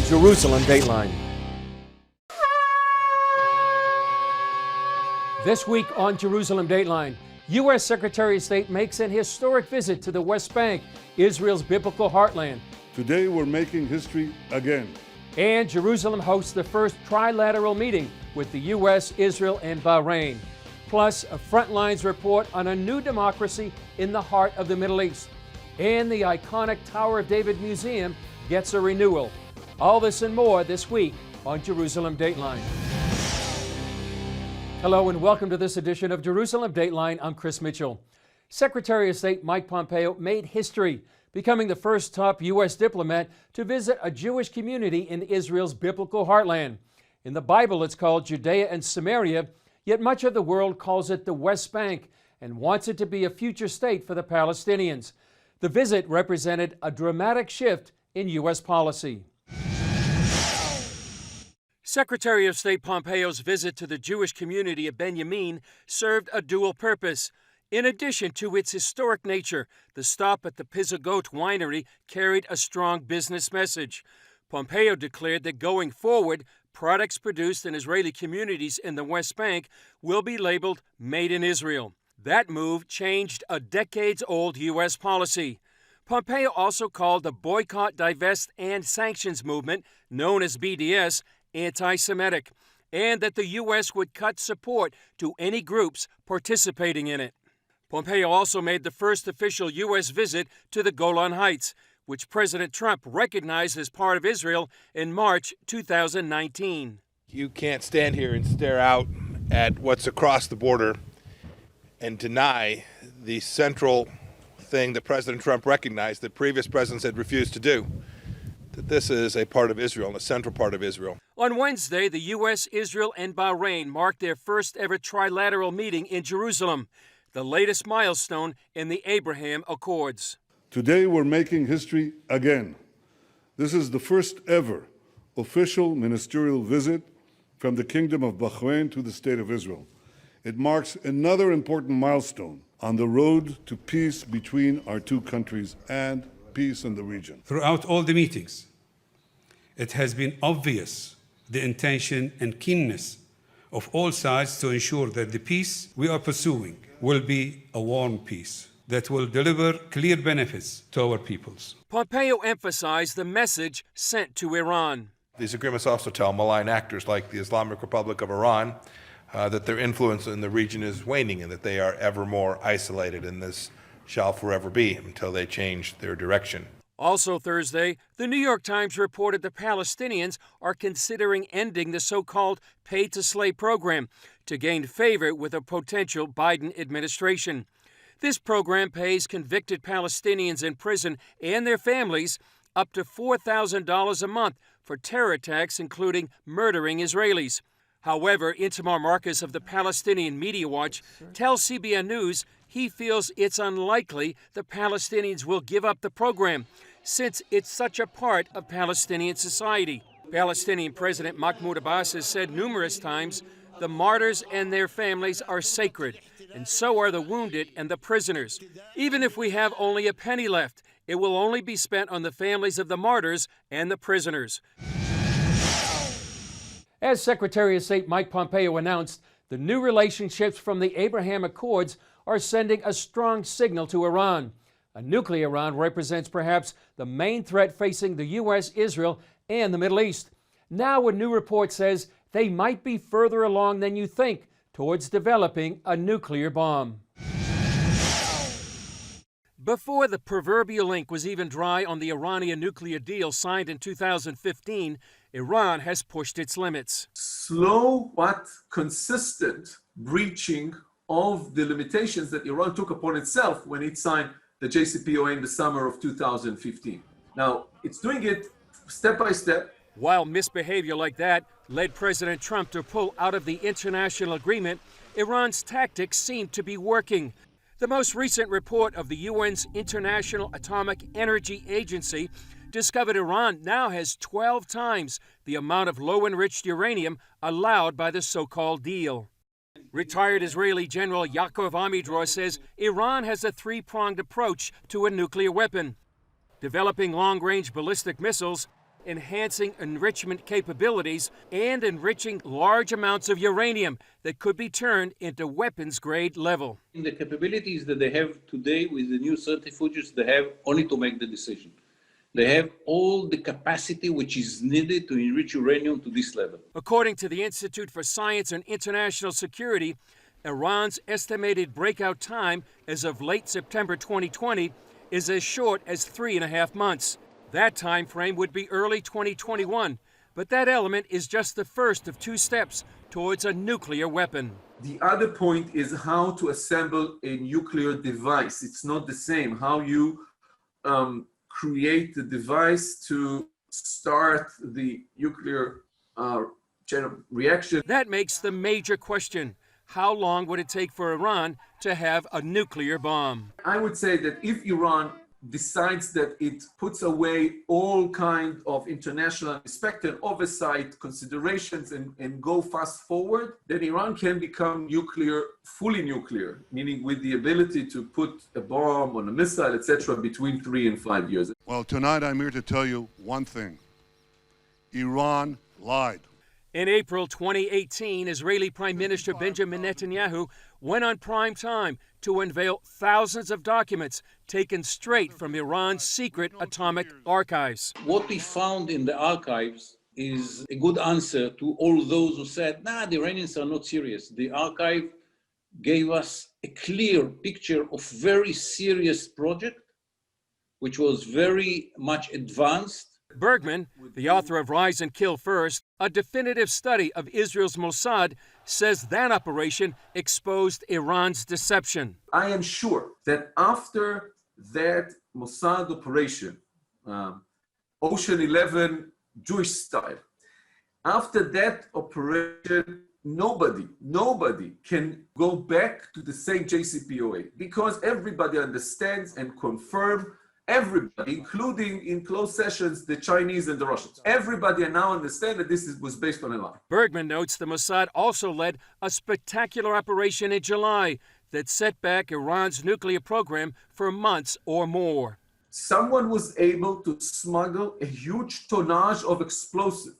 Jerusalem Dateline. This week on Jerusalem Dateline, U.S. Secretary of State makes an historic visit to the West Bank, Israel's biblical heartland. Today we're making history again. And Jerusalem hosts the first trilateral meeting with the U.S., Israel, and Bahrain. Plus, a Frontlines report on a new democracy in the heart of the Middle East. And the iconic Tower of David Museum gets a renewal. All this and more this week on Jerusalem Dateline. Hello and welcome to this edition of Jerusalem Dateline. I'm Chris Mitchell. Secretary of State Mike Pompeo made history, becoming the first top U.S. diplomat to visit a Jewish community in Israel's biblical heartland. In the Bible, it's called Judea and Samaria, yet much of the world calls it the West Bank and wants it to be a future state for the Palestinians. The visit represented a dramatic shift in U.S. policy. Secretary of State Pompeo's visit to the Jewish community of Benjamin served a dual purpose. In addition to its historic nature, the stop at the Pizzagoat winery carried a strong business message. Pompeo declared that going forward, products produced in Israeli communities in the West Bank will be labeled Made in Israel. That move changed a decades-old U.S. policy. Pompeo also called the Boycott, Divest, and Sanctions movement, known as BDS, anti-Semitic, and that the U.S. would cut support to any groups participating in it. Pompeo also made the first official U.S. visit to the Golan Heights, which President Trump recognized as part of Israel in March 2019. You can't stand here and stare out at what's across the border and deny the central thing that President Trump recognized that previous presidents had refused to do, that this is a part of Israel, and a central part of Israel. On Wednesday, the U.S., Israel, and Bahrain marked their first ever trilateral meeting in Jerusalem, the latest milestone in the Abraham Accords. Today we're making history again. This is the first ever official ministerial visit from the Kingdom of Bahrain to the State of Israel. It marks another important milestone on the road to peace between our two countries and peace in the region. Throughout all the meetings, it has been obvious the intention and keenness of all sides to ensure that the peace we are pursuing will be a warm peace that will deliver clear benefits to our peoples. Pompeo emphasized the message sent to Iran. These agreements also tell malign actors like the Islamic Republic of Iran that their influence in the region is waning and that they are ever more isolated, and this shall forever be until they change their direction. Also Thursday, the New York Times reported the Palestinians are considering ending the so-called pay-to-slay program to gain favor with a potential Biden administration. This program pays convicted Palestinians in prison and their families up to $4,000 a month for terror attacks, including murdering Israelis. However, Itamar Marcus of the Palestinian Media Watch tells CBN News he feels it's unlikely the Palestinians will give up the program, since it's such a part of Palestinian society. Palestinian President Mahmoud Abbas has said numerous times the martyrs and their families are sacred, and so are the wounded and the prisoners. Even if we have only a penny left, it will only be spent on the families of the martyrs and the prisoners. As Secretary of State Mike Pompeo announced, the new relationships from the Abraham Accords are sending a strong signal to Iran. A nuclear Iran represents perhaps the main threat facing the U.S., Israel, and the Middle East. Now a new report says they might be further along than you think towards developing a nuclear bomb. Before the proverbial ink was even dry on the Iranian nuclear deal signed in 2015, Iran has pushed its limits. Slow but consistent breaching of the limitations that Iran took upon itself when it signed the JCPOA in the summer of 2015. Now, it's doing it step by step. While misbehavior like that led President Trump to pull out of the international agreement, Iran's tactics seem to be working. The most recent report of the UN's International Atomic Energy Agency discovered Iran now has 12 times the amount of low-enriched uranium allowed by the so-called deal. Retired Israeli General Yaakov Amidror says Iran has a three-pronged approach to a nuclear weapon: developing long-range ballistic missiles, enhancing enrichment capabilities and enriching large amounts of uranium that could be turned into weapons-grade level. In the capabilities that they have today with the new centrifuges, they have only to make the decision. They have all the capacity which is needed to enrich uranium to this level. According to the Institute for Science and International Security, Iran's estimated breakout time as of late September 2020 is as short as 3.5 months. That time frame would be early 2021, but that element is just the first of 2 steps towards a nuclear weapon. The other point is how to assemble a nuclear device. It's not the same. How you create the device to start the nuclear chain of reaction. That makes the major question. How long would it take for Iran to have a nuclear bomb? I would say that if Iran decides that it puts away all kind of international respect and oversight considerations and go fast forward, then Iran can become nuclear, fully nuclear, meaning with the ability to put a bomb on a missile, etc., between 3 and 5 years. Well, tonight I'm here to tell you one thing. Iran lied. In April 2018, Israeli Prime Minister Benjamin Netanyahu went on prime time to unveil thousands of documents taken straight from Iran's secret atomic archives. What we found in the archives is a good answer to all those who said, the Iranians are not serious. The archive gave us a clear picture of very serious project, which was very much advanced. Bergman, the author of Rise and Kill First, a definitive study of Israel's Mossad, says that operation exposed Iran's deception. I am sure that after that Mossad operation, Ocean 11 Jewish style, after that operation, nobody can go back to the same JCPOA because everybody understands and confirms. Everybody, including in closed sessions, the Chinese and the Russians. Everybody now understand that this was based on a lie. Bergman notes the Mossad also led a spectacular operation in July that set back Iran's nuclear program for months or more. Someone was able to smuggle a huge tonnage of explosive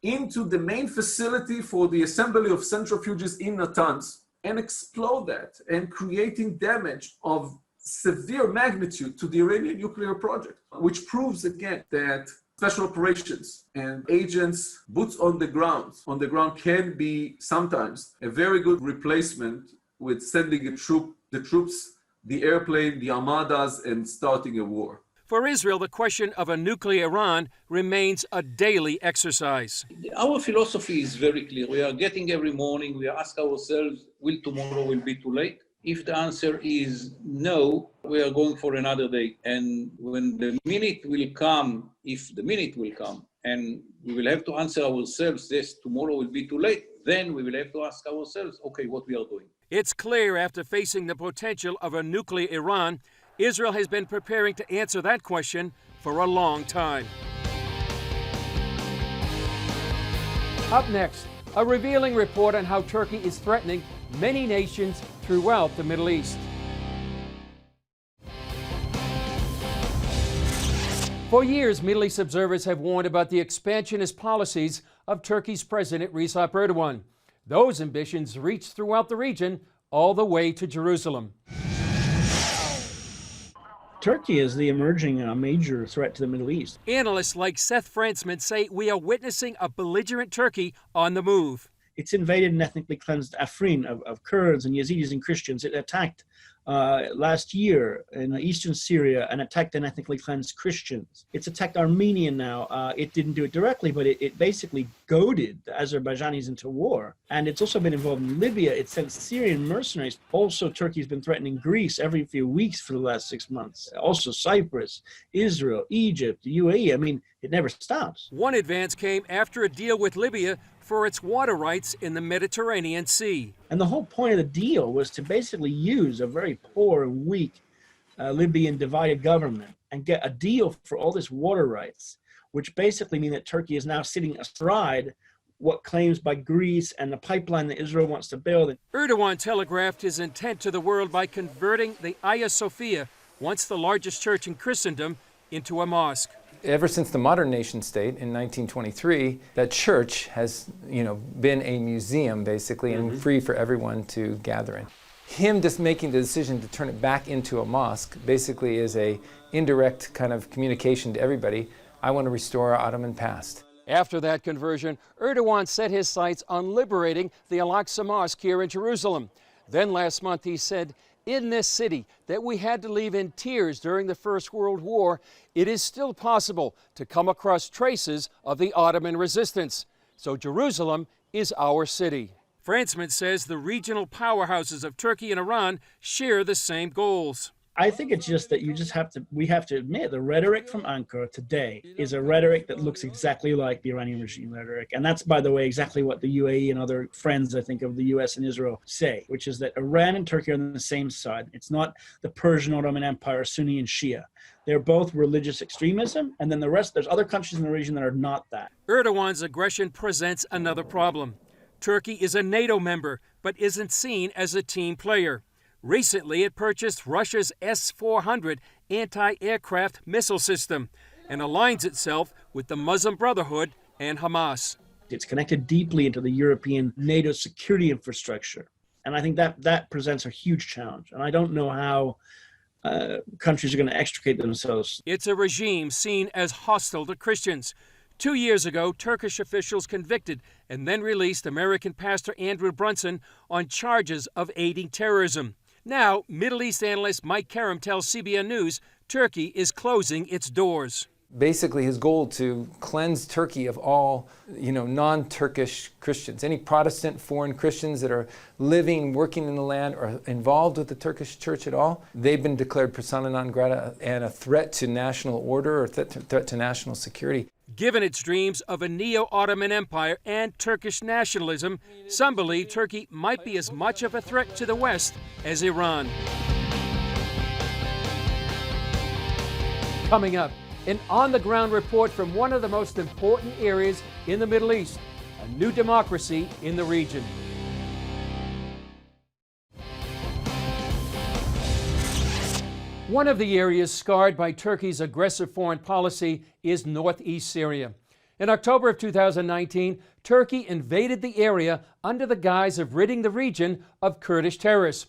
into the main facility for the assembly of centrifuges in Natanz and explode that and creating damage of severe magnitude to the Iranian nuclear project, which proves again that special operations and agents, boots on the ground can be sometimes a very good replacement with sending the troops, the airplane, the armadas, and starting a war. For Israel, the question of a nuclear Iran remains a daily exercise. Our philosophy is very clear. We are getting every morning, we ask ourselves, will tomorrow be too late? If the answer is no, we are going for another day. And when the minute will come, if the minute will come, and we will have to answer ourselves, yes, tomorrow will be too late, then we will have to ask ourselves, okay, what we are doing. It's clear after facing the potential of a nuclear Iran, Israel has been preparing to answer that question for a long time. Up next, a revealing report on how Turkey is threatening many nations throughout the Middle East. For years, Middle East observers have warned about the expansionist policies of Turkey's President Recep Erdogan. Those ambitions reach throughout the region, all the way to Jerusalem. Turkey is the emerging major threat to the Middle East. Analysts like Seth Fransman say we are witnessing a belligerent Turkey on the move. It's invaded and ethnically cleansed Afrin of Kurds and Yazidis and Christians. It attacked last year in eastern Syria and attacked and ethnically cleansed Christians. It's attacked Armenia now. It didn't do it directly, but it basically goaded the Azerbaijanis into war. And it's also been involved in Libya. It sent Syrian mercenaries. Also, Turkey's been threatening Greece every few weeks for the last 6 months. Also, Cyprus, Israel, Egypt, the UAE. I mean, it never stops. One advance came after a deal with Libya for its water rights in the Mediterranean Sea. And the whole point of the deal was to basically use a very poor and weak Libyan divided government and get a deal for all this water rights, which basically mean that Turkey is now sitting astride what claims by Greece and the pipeline that Israel wants to build. Erdogan telegraphed his intent to the world by converting the Hagia Sophia, once the largest church in Christendom, into a mosque. Ever since the modern nation state in 1923, that church has, been a museum basically and free for everyone to gather in. Him just making the decision to turn it back into a mosque basically is a indirect kind of communication to everybody. I want to restore our Ottoman past. After that conversion, Erdogan set his sights on liberating the Al-Aqsa Mosque here in Jerusalem. Then last month he said, in this city that we had to leave in tears during the First World War, it is still possible to come across traces of the Ottoman resistance. So Jerusalem is our city. Frantzman says the regional powerhouses of Turkey and Iran share the same goals. I think it's just that we have to admit the rhetoric from Ankara today is a rhetoric that looks exactly like the Iranian regime rhetoric. And that's, by the way, exactly what the UAE and other friends, I think, of the US and Israel say, which is that Iran and Turkey are on the same side. It's not the Persian Ottoman Empire, Sunni and Shia. They're both religious extremism. And then there's other countries in the region that are not that. Erdogan's aggression presents another problem. Turkey is a NATO member, but isn't seen as a team player. Recently, it purchased Russia's S-400 anti-aircraft missile system and aligns itself with the Muslim Brotherhood and Hamas. It's connected deeply into the European NATO security infrastructure. And I think that presents a huge challenge. And I don't know how countries are going to extricate themselves. It's a regime seen as hostile to Christians. 2 years ago, Turkish officials convicted and then released American pastor Andrew Brunson on charges of aiding terrorism. Now, Middle East analyst Mike Karam tells CBN News Turkey is closing its doors. Basically, his goal to cleanse Turkey of all, non-Turkish Christians. Any Protestant foreign Christians that are living, working in the land or involved with the Turkish church at all, they've been declared persona non grata and a threat to national order or threat to national security. Given its dreams of a neo-Ottoman empire and Turkish nationalism, some believe Turkey might be as much of a threat to the West as Iran. Coming up, an on-the-ground report from one of the most important areas in the Middle East, a new democracy in the region. One of the areas scarred by Turkey's aggressive foreign policy is northeast Syria. In October of 2019, Turkey invaded the area under the guise of ridding the region of Kurdish terrorists.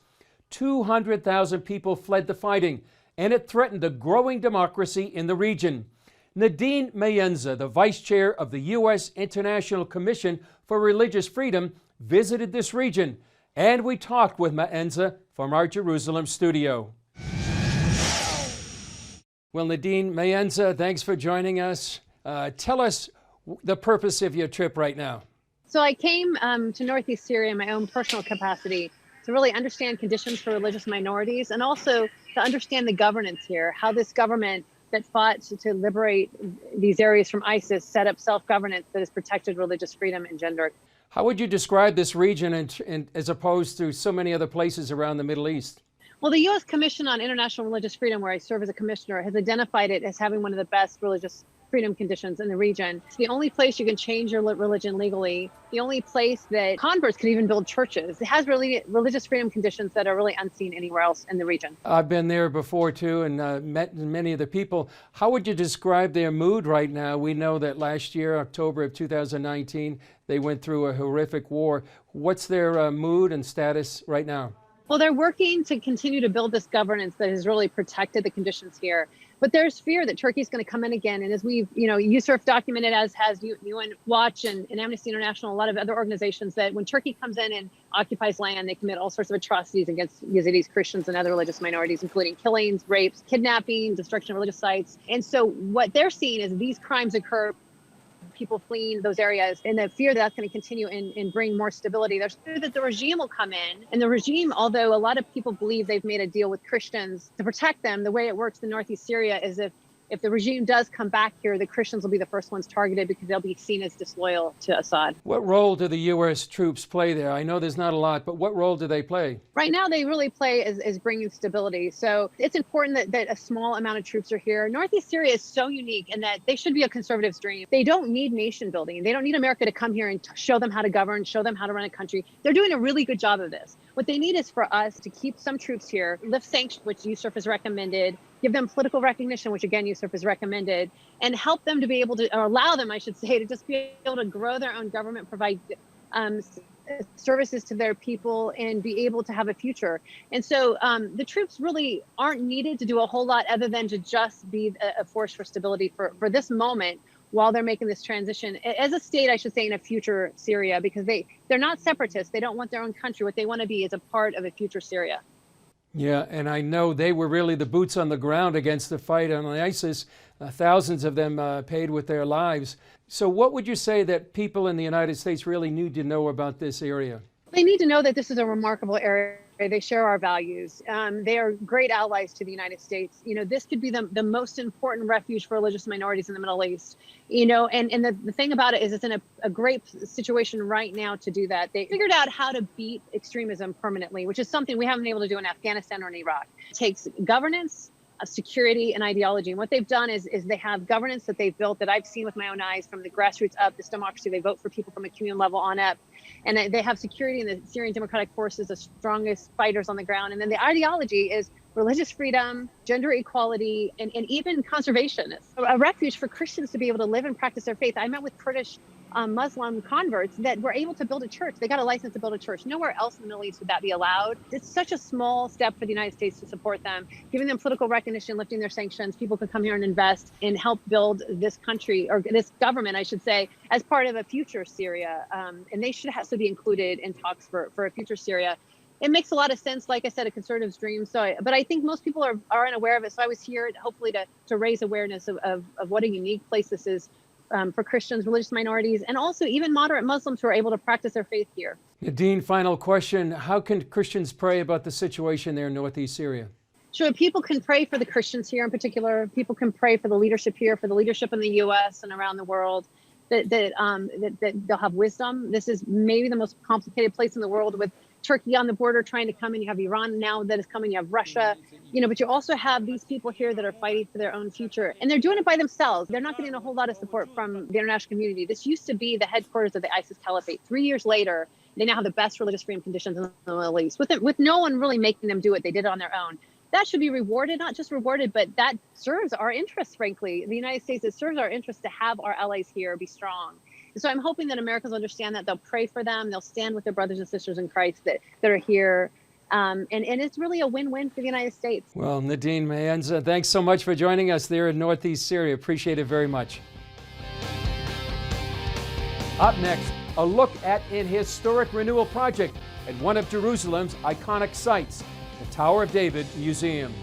200,000 people fled the fighting, and it threatened a growing democracy in the region. Nadine Mayenza, the vice chair of the U.S. International Commission for Religious Freedom, visited this region, and we talked with Mayenza from our Jerusalem studio. Well, Nadine Mayenza, thanks for joining us. Tell us the purpose of your trip right now. So I came to Northeast Syria in my own personal capacity to really understand conditions for religious minorities and also to understand the governance here, how this government that fought to liberate these areas from ISIS set up self-governance that has protected religious freedom and gender. How would you describe this region as opposed to so many other places around the Middle East? Well, the U.S. Commission on International Religious Freedom, where I serve as a commissioner, has identified it as having one of the best religious freedom conditions in the region. It's the only place you can change your religion legally, the only place that converts can even build churches. It has really religious freedom conditions that are really unseen anywhere else in the region. I've been there before, too, and met many of the people. How would you describe their mood right now? We know that last year, October of 2019, they went through a horrific war. What's their mood and status right now? Well, they're working to continue to build this governance that has really protected the conditions here. But there's fear that Turkey's going to come in again. And as we've, USURF documented, as has UN Watch and Amnesty International, a lot of other organizations, that when Turkey comes in and occupies land, they commit all sorts of atrocities against Yazidis, Christians, and other religious minorities, including killings, rapes, kidnapping, destruction of religious sites. And so what they're seeing is these crimes occur, people fleeing those areas, and the fear that's going to continue and bring more stability. There's fear that the regime will come in, and the regime, although a lot of people believe they've made a deal with Christians to protect them, the way it works in northeast Syria is if the regime does come back here, the Christians will be the first ones targeted because they'll be seen as disloyal to Assad. What role do the U.S. troops play there? I know there's not a lot, but what role do they play? Right now, they really play as bringing stability. So it's important that a small amount of troops are here. Northeast Syria is so unique in that they should be a conservative's dream. They don't need nation building. They don't need America to come here and show them how to govern, show them how to run a country. They're doing a really good job of this. What they need is for us to keep some troops here, lift sanctions, which USURF has recommended, give them political recognition, which again, USURF has recommended, and help them to be able to, or allow them, I should say, to just be able to grow their own government, provide services to their people, and be able to have a future. And so the troops really aren't needed to do a whole lot other than to just be a force for stability for this moment, while they're making this transition as a state, I should say, in a future Syria, because they're not separatists. They don't want their own country. What they want to be is a part of a future Syria. Yeah, and I know they were really the boots on the ground against the fight on ISIS. Thousands of them paid with their lives. So what would you say that people in the United States really need to know about this area? They need to know that this is a remarkable area. They share our values. They are great allies to the United States. You know, this could be the most important refuge for religious minorities in the Middle East. You know, and the thing about it is it's in a great situation right now to do that. They figured out how to beat extremism permanently, which is something we haven't been able to do in Afghanistan or in Iraq. It takes governance, security, and ideology. And what they've done is they have governance that they've built that I've seen with my own eyes from the grassroots up, this democracy. They vote for people from a communal level on up. And they have security in the Syrian Democratic Forces, the strongest fighters on the ground. And then the ideology is religious freedom, gender equality, and even conservation. It's a refuge for Christians to be able to live and practice their faith. I met with Kurdish Muslim converts that were able to build a church. They got a license to build a church. Nowhere else in the Middle East would that be allowed. It's such a small step for the United States to support them, giving them political recognition, lifting their sanctions. People could come here and invest and help build this country, or this government, I should say, as part of a future Syria. And they should have to be included in talks for a future Syria. It makes a lot of sense, like I said, a conservative's dream. But I think most people are unaware of it. So I was here hopefully to raise awareness of what a unique place this is for Christians, religious minorities, and also even moderate Muslims who are able to practice their faith here. Nadine, final question. How can Christians pray about the situation there in northeast Syria? Sure, people can pray for the Christians here in particular. People can pray for the leadership here, for the leadership in the U.S. and around the world, that they'll have wisdom. This is maybe the most complicated place in the world, with Turkey on the border trying to come in. You have Iran now that is coming. You have Russia, but you also have these people here that are fighting for their own future, and they're doing it by themselves. They're not getting a whole lot of support from the international community. This used to be the headquarters of the ISIS caliphate. 3 years later, they now have the best religious freedom conditions in the Middle East, with no one really making them do it. They did it on their own. That should be rewarded, not just rewarded, but that serves our interests, frankly. The United States, it serves our interests to have our allies here be strong. So I'm hoping that Americans understand that. They'll pray for them. They'll stand with their brothers and sisters in Christ that are here. And it's really a win-win for the United States. Well, Nadine Mayenza, thanks so much for joining us there in northeast Syria. Appreciate it very much. Up next, a look at an historic renewal project at one of Jerusalem's iconic sites, the Tower of David Museum.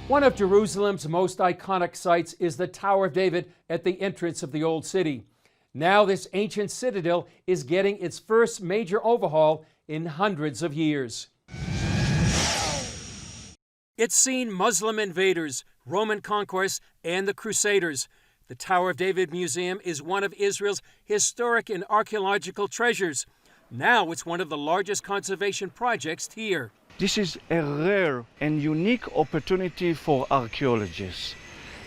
One of Jerusalem's most iconic sites is the Tower of David at the entrance of the Old City. Now this ancient citadel is getting its first major overhaul in hundreds of years. It's seen Muslim invaders, Roman conquest, and the Crusaders. The Tower of David Museum is one of Israel's historic and archaeological treasures. Now it's one of the largest conservation projects here. This is a rare and unique opportunity for archaeologists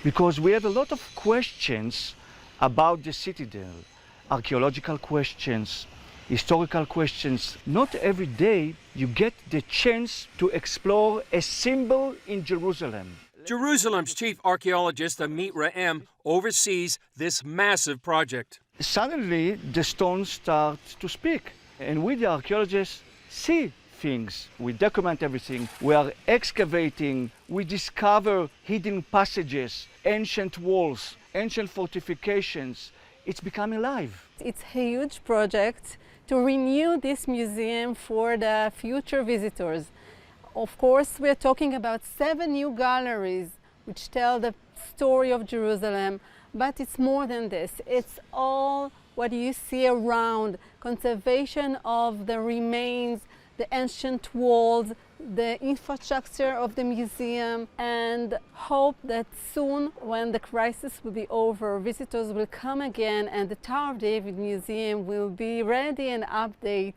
because we have a lot of questions about the citadel, archaeological questions, historical questions. Not every day you get the chance to explore a symbol in Jerusalem. Jerusalem's chief archaeologist Amit Raem oversees this massive project. Suddenly the stones start to speak, and we the archaeologists see things. We document everything. We are excavating. We discover hidden passages, ancient walls, ancient fortifications. It's becoming alive. It's a huge project to renew this museum for the future visitors. Of course, we're talking about 7 new galleries which tell the story of Jerusalem, but it's more than this. It's all what you see around, conservation of the remains, the ancient walls, the infrastructure of the museum, and hope that soon, when the crisis will be over, visitors will come again and the Tower of David Museum will be ready and update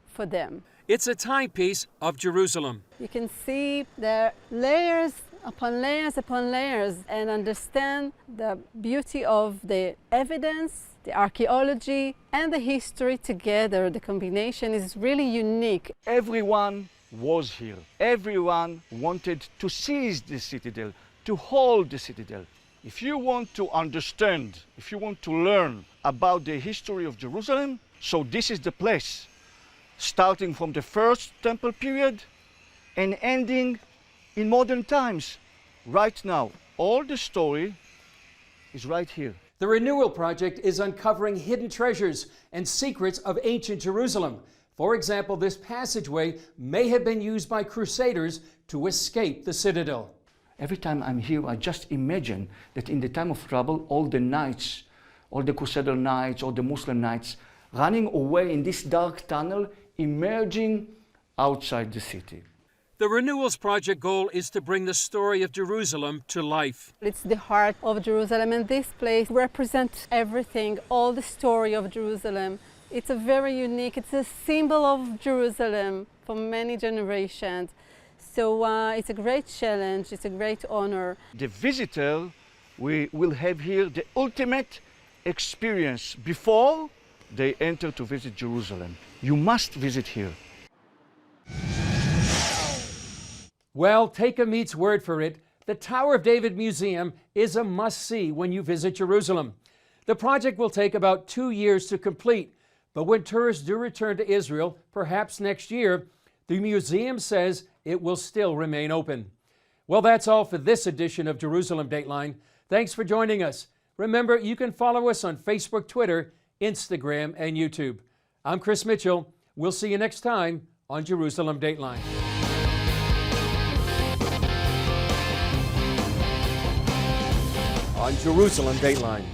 for them. It's a timepiece of Jerusalem. You can see the layers upon layers upon layers and understand the beauty of the evidence The archaeology and the history together, the combination is really unique. Everyone was here. Everyone wanted to seize the citadel, to hold the citadel. If you want to understand, if you want to learn about the history of Jerusalem, so this is the place, starting from the first temple period and ending in modern times, right now. All the story is right here. The Renewal Project is uncovering hidden treasures and secrets of ancient Jerusalem. For example, this passageway may have been used by crusaders to escape the citadel. Every time I'm here, I just imagine that in the time of trouble, all the knights, all the Crusader knights, all the Muslim knights, running away in this dark tunnel, emerging outside the city. The Renewals Project goal is to bring the story of Jerusalem to life. It's the heart of Jerusalem, and this place represents everything, all the story of Jerusalem. It's a very unique, it's a symbol of Jerusalem for many generations. So it's a great challenge, it's a great honor. The visitor, we will have here the ultimate experience before they enter to visit Jerusalem. You must visit here. Well, take a Meat's word for it. The Tower of David Museum is a must-see when you visit Jerusalem. The project will take about 2 years to complete, but when tourists do return to Israel, perhaps next year, the museum says it will still remain open. Well, that's all for this edition of Jerusalem Dateline. Thanks for joining us. Remember, you can follow us on Facebook, Twitter, Instagram, and YouTube. I'm Chris Mitchell. We'll see you next time on Jerusalem Dateline. On Jerusalem Dateline.